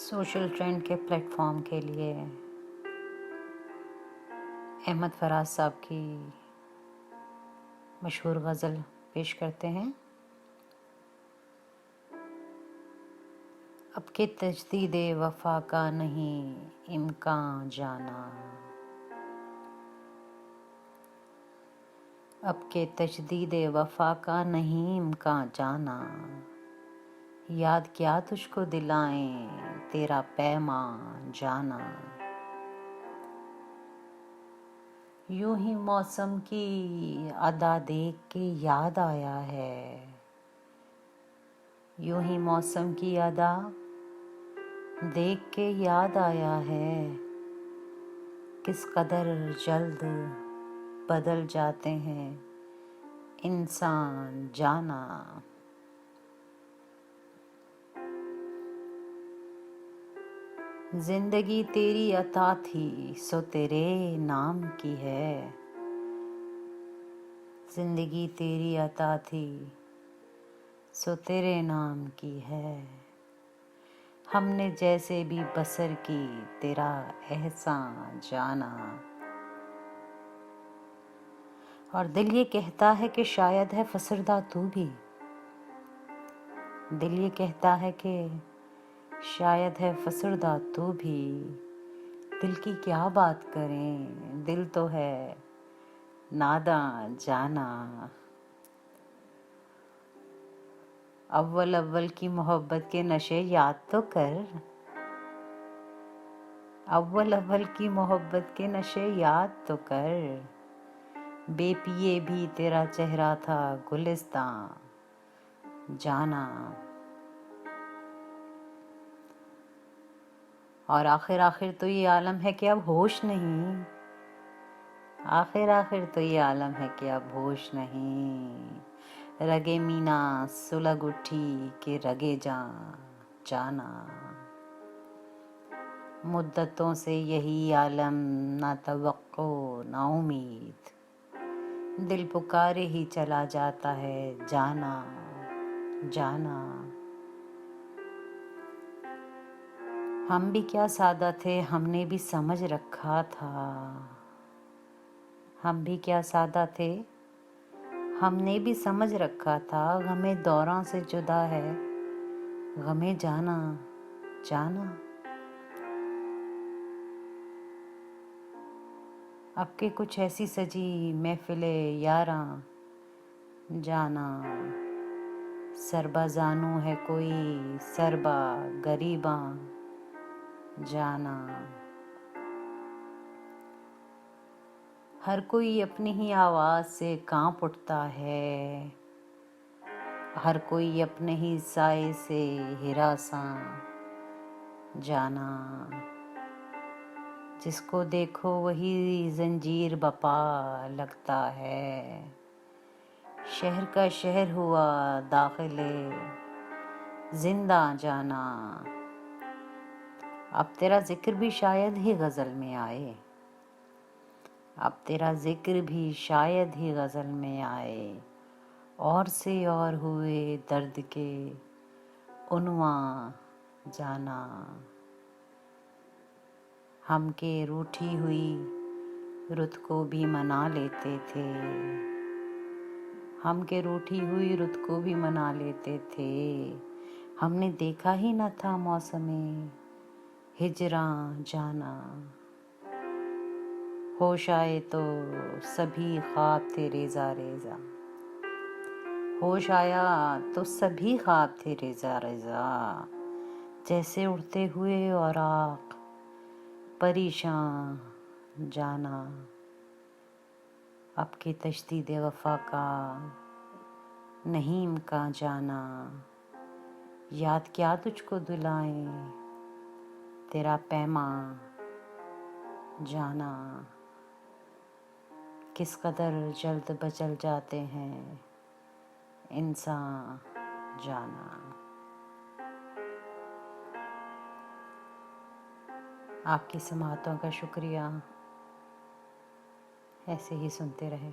Social trend के platform के लिए अहमद फराज साहब की मशहूर गज़ल पेश करते हैं। अब के तजदीद वफ़ा का नहीं इम्कान जाना, अब के तजदीद वफ़ा का नहीं इम्कान जाना, याद क्या तुझको दिलाएं तेरा पैमान जाना। यूं ही मौसम की अदा देख के याद आया है, यूं ही मौसम की अदा देख के याद आया है, किस कदर जल्द बदल जाते हैं इंसान जाना। जिंदगी तेरी अता थी सो तेरे नाम की है, जिंदगी तेरी अता थी सो तेरे नाम की है, हमने जैसे भी बसर की तेरा एहसान जाना। और दिल ये कहता है कि शायद है फसरदा तू भी, दिल ये कहता है कि शायद है फसरदा तू भी, दिल की क्या बात करें दिल तो है नादां जाना। अव्वल अव्वल की मोहब्बत के नशे याद तो कर, अव्वल अव्वल की मोहब्बत के नशे याद तो कर, बेपिए भी तेरा चेहरा था गुलिस्तां जाना। और आखिर आखिर तो ये आलम है कि अब होश नहीं, आखिर आखिर तो ये आलम है कि अब होश नहीं, रगे मीना सुलग उठी के रगे जाना। मुद्दतों से यही आलम ना तवक्को ना उम्मीद, दिल पुकारे ही चला जाता है जाना जाना। हम भी क्या सादा थे हमने भी समझ रखा था, हम भी क्या सादा थे हमने भी समझ रखा था, गमे दौरां से जुदा है गमे जाना जाना। अब के कुछ ऐसी सजी महफिले यारां जाना, सरबा जानू है कोई सरबा गरीबां जाना। हर कोई अपनी ही आवाज़ से कांप उठता है, हर कोई अपने ही साए से हिरासां जाना। जिसको देखो वही जंजीर बपा लगता है, शहर का शहर हुआ दाखिले जिंदा जाना। अब तेरा जिक्र भी शायद ही गज़ल में आए, अब तेरा जिक्र भी शायद ही गज़ल में आए, और से और हुए दर्द के उन्वां जाना। हम के रूठी हुई रुत को भी मना लेते थे, हम के रूठी हुई रुत को भी मना लेते थे, हमने देखा ही न था मौसमे हिजरां जाना। होश आए तो सभी ख्वाब थे रेजा रेजा, होश आया तो सभी ख्वाब थे रेजा रेजा, जैसे उड़ते हुए और आँख परेशान जाना। अब के तजदीद वफ़ा का नहीं इम्कान जाना, याद क्या तुझको दिलाएं तेरा पैमां जाना। किस कदर जल्द बदल जाते हैं इंसान जाना। आपकी समातों का शुक्रिया, ऐसे ही सुनते रहे।